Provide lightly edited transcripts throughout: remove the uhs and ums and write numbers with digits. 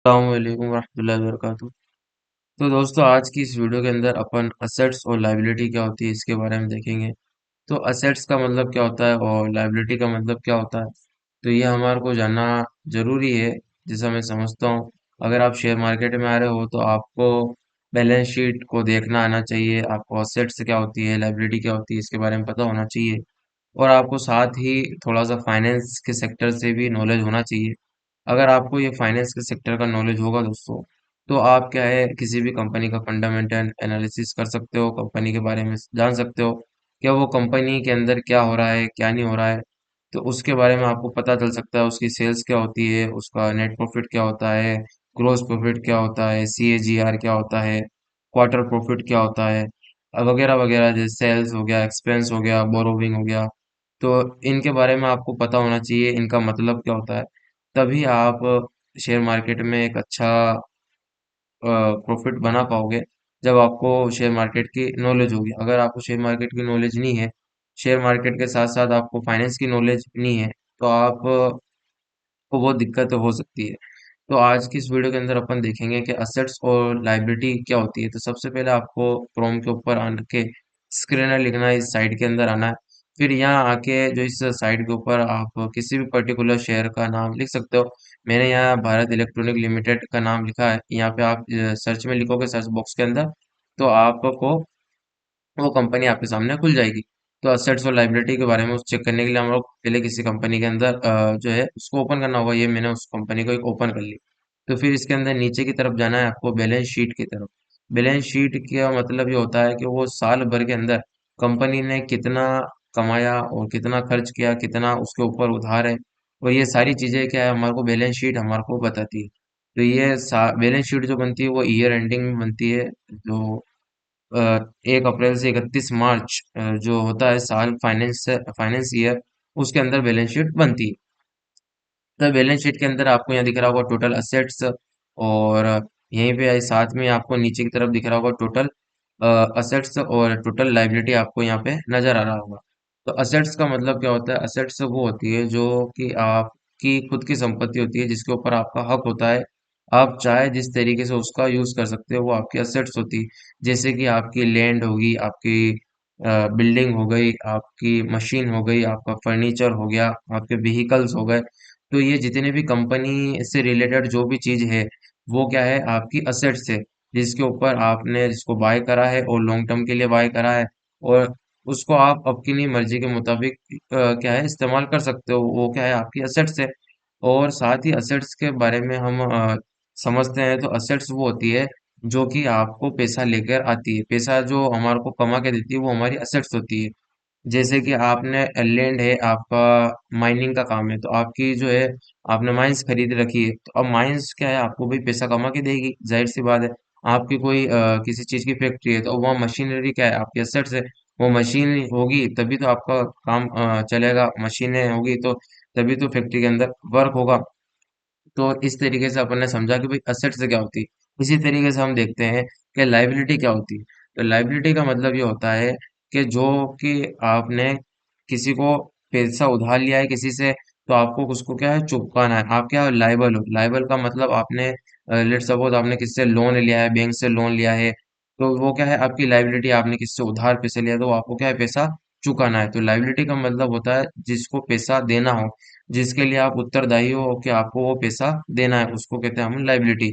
अस्सलामुअलैकुम वरहमतुल्लाहि वबरकातुहू। तो दोस्तों, आज की इस वीडियो के अंदर अपन असेट्स और लायबिलिटी क्या होती है इसके बारे में देखेंगे। तो असेट्स का मतलब क्या होता है और लायबिलिटी का मतलब क्या होता है, तो ये हमारे को जानना जरूरी है। जैसा मैं समझता हूँ, अगर आप शेयर मार्केट में आ रहे हो तो आपको बैलेंस शीट को देखना आना चाहिए, आपको असेट्स क्या होती है, लायबिलिटी क्या होती है, इसके बारे में पता होना चाहिए। और आपको साथ ही थोड़ा सा फाइनेंस के सेक्टर से भी नॉलेज होना चाहिए। अगर आपको ये फाइनेंस के सेक्टर का नॉलेज होगा दोस्तों, तो आप क्या है किसी भी कंपनी का फंडामेंटल एनालिसिस कर सकते हो, कंपनी के बारे में जान सकते हो क्या वो कंपनी के अंदर क्या हो रहा है क्या नहीं हो रहा है। तो उसके बारे में आपको पता चल सकता है, उसकी सेल्स क्या होती है, उसका नेट प्रॉफिट क्या होता है, ग्रोस प्रॉफिट क्या होता है, CAGR क्या होता है, क्वार्टर प्रॉफिट क्या होता है, वगैरह वगैरह। जैसे सेल्स हो गया, एक्सपेंस हो गया, बोरोविंग हो गया। तो इनके बारे में आपको पता होना चाहिए, इनका मतलब क्या होता है। तभी आप शेयर मार्केट में एक अच्छा प्रॉफिट बना पाओगे, जब आपको शेयर मार्केट की नॉलेज होगी। अगर आपको शेयर मार्केट की नॉलेज नहीं है, शेयर मार्केट के साथ साथ आपको फाइनेंस की नॉलेज नहीं है, तो आप को बहुत दिक्कत हो सकती है। तो आज की इस वीडियो के अंदर अपन देखेंगे कि असेट्स और लायबिलिटी क्या होती है। तो सबसे पहले आपको क्रोम के ऊपर आके स्क्रीनर लिखना है, इस साइट के अंदर आना है। फिर यहाँ आके जो इस साइट के ऊपर आप किसी भी पर्टिकुलर शेयर का नाम लिख सकते हो। मैंने यहाँ भारत इलेक्ट्रॉनिक लिमिटेड का नाम लिखा है। यहाँ पे आप सर्च में लिखोगे, सर्च बॉक्स के अंदर, तो आपको वो कंपनी आपके सामने खुल जाएगी। तो असेट्स और लायबिलिटी के बारे में उस चेक करने के लिए हम लोग पहले किसी कंपनी के अंदर जो है उसको ओपन करना होगा। ये मैंने उस कंपनी को एक ओपन कर ली। तो फिर इसके अंदर नीचे की तरफ जाना है आपको, बैलेंस शीट की तरफ। बैलेंस शीट का मतलब ये होता है कि वो साल भर के अंदर कंपनी ने कितना कमाया और कितना खर्च किया, कितना उसके ऊपर उधार है, और ये सारी चीजें क्या है हमारे को बैलेंस शीट हमारे को बताती है। तो ये बैलेंस शीट जो बनती है वो ईयर एंडिंग में बनती है। जो 1 अप्रैल से 31 मार्च जो होता है साल, फाइनेंस ईयर, उसके अंदर बैलेंस शीट बनती है। तो बैलेंस शीट के अंदर आपको यहाँ दिख रहा होगा टोटल असेट्स, और यहीं पे साथ में आपको नीचे की तरफ दिख रहा होगा टोटल असेट्स, और टोटल लाइबिलिटी आपको यहाँ पे नजर आ रहा होगा। तो असेट्स का मतलब क्या होता है, असेट्स वो होती है जो कि आपकी खुद की संपत्ति होती है, जिसके ऊपर आपका हक होता है। आप चाहे जिस तरीके से उसका यूज कर सकते हो, वो आपकी असेट्स होती है। जैसे कि आपकी लैंड होगी, आपकी बिल्डिंग हो गई, आपकी मशीन हो गई, आपका फर्नीचर हो गया, आपके व्हीकल्स हो गए। तो ये जितने भी कंपनी से रिलेटेड जो भी चीज है, वो क्या है आपकी असेट्स है, जिसके ऊपर आपने जिसको बाय करा है और लॉन्ग टर्म के लिए बाय करा है, और उसको आप अपनी मर्जी के मुताबिक क्या है इस्तेमाल कर सकते हो। वो क्या है आपकी असेट्स है। और साथ ही असेट्स के बारे में हम समझते हैं, तो असेट्स वो होती है जो कि आपको पैसा लेकर आती है। पैसा जो हमारे को कमा के देती है वो हमारी असेट्स होती है। जैसे कि आपने लैंड है, आपका माइनिंग का काम है, तो आपकी जो है आपने माइंस खरीद रखी है, तो अब माइंस क्या है आपको भी पैसा कमा के देगी, जाहिर सी बात है। आपकी कोई किसी चीज की फैक्ट्री है, तो वहाँ मशीनरी क्या है आपकी असेट्स है। वो मशीन होगी तभी तो आपका काम चलेगा, मशीनें होगी तो तभी तो फैक्ट्री के अंदर वर्क होगा। तो इस तरीके से अपन ने समझा कि भाई असेट्स क्या होती है। इसी तरीके से हम देखते हैं कि लाइबिलिटी क्या होती है। तो लाइबिलिटी का मतलब ये होता है कि जो कि आपने किसी को पैसा उधार लिया है किसी से, तो आपको उसको क्या है चुकाना है। आप क्या लाइबल हो। लाइबल का मतलब आपने लेट सपोज आपने किससे लोन लिया है, बैंक से लोन लिया है, तो वो क्या है आपकी लाइबिलिटी। आपने किससे उधार पैसे लिया तो आपको क्या है पैसा चुकाना है। तो लाइबिलिटी का मतलब होता है जिसको पैसा देना हो, जिसके लिए आप उत्तरदायी हो कि आपको वो पैसा देना है, उसको कहते हैं हम लाइबिलिटी।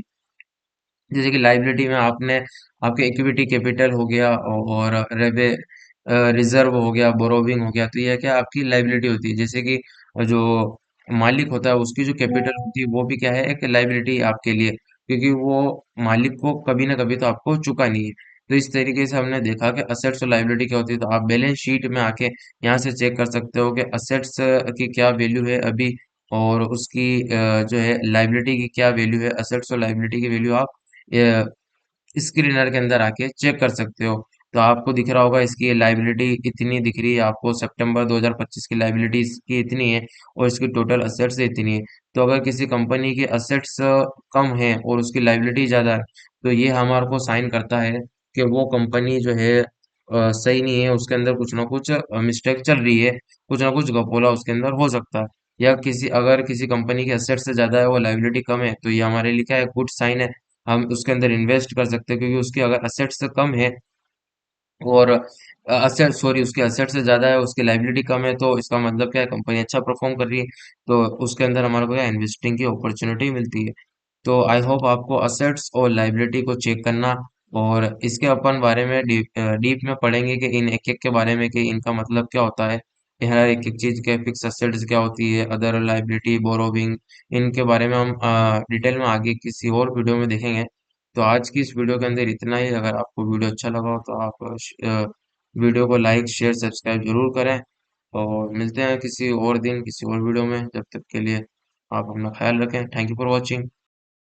जैसे कि लाइबिलिटी में आपने आपके इक्विटी कैपिटल हो गया, और रेवे रिजर्व हो गया, बोरोविंग हो गया, तो यह क्या आपकी लाइबिलिटी होती है। जैसे कि जो मालिक होता है उसकी जो कैपिटल होती है वो भी क्या है एक लाइबिलिटी आपके लिए, क्योंकि वो मालिक को कभी ना कभी तो आपको चुकानी है। तो इस तरीके से हमने देखा कि असेट्स और लाइबिलिटी क्या होती है। तो आप बैलेंस शीट में आके यहाँ से चेक कर सकते हो कि असेट्स की क्या वैल्यू है अभी, और उसकी जो है लाइबिलिटी की क्या वैल्यू है। असेट्स और लाइबिलिटी की वैल्यू आप स्क्रीनर के अंदर आके चेक कर सकते हो। तो आपको दिख रहा होगा इसकी लाइबिलिटी इतनी दिख रही है आपको, सितंबर 2025 की लाइबिलिटी इसकी इतनी है, और इसकी टोटल असेट्स इतनी है। तो अगर किसी कंपनी की असेट्स कम है और उसकी लाइबिलिटी ज्यादा है, तो ये हमारे को साइन करता है कि वो कंपनी जो है सही नहीं है, उसके अंदर कुछ ना कुछ मिस्टेक चल रही है, कुछ ना कुछ घपला उसके अंदर हो सकता है। या किसी अगर किसी कंपनी के एसेट से ज्यादा है, वो लाइबिलिटी कम है, तो ये हमारे लिए क्या है, गुड साइन है। हम उसके अंदर इन्वेस्ट कर सकते हैं, क्योंकि उसकी अगर असेट से कम है और असेट सॉरी उसके असेट से ज्यादा है, उसकी लाइबिलिटी कम है, तो इसका मतलब क्या है, कंपनी अच्छा परफॉर्म कर रही है। तो उसके अंदर हमारे को क्या इन्वेस्टिंग की अपॉर्चुनिटी मिलती है। तो आई होप आपको असेट्स और लाइबिलिटी को चेक करना, और इसके अपन बारे में डीप में पढ़ेंगे कि इन एक एक के बारे में, कि इनका मतलब क्या होता है, कि हर एक एक चीज के फिक्स असेट्स क्या होती है, अदर लाइबिलिटी, बोरोविंग, इनके बारे में हम डिटेल में आगे किसी और वीडियो में देखेंगे। तो आज की इस वीडियो के अंदर इतना ही। अगर आपको वीडियो अच्छा लगा हो तो आप वीडियो को लाइक शेयर सब्सक्राइब जरूर करें, और मिलते हैं किसी और दिन किसी और वीडियो में। जब तक के लिए आप अपना ख्याल रखें। Thank you for watching.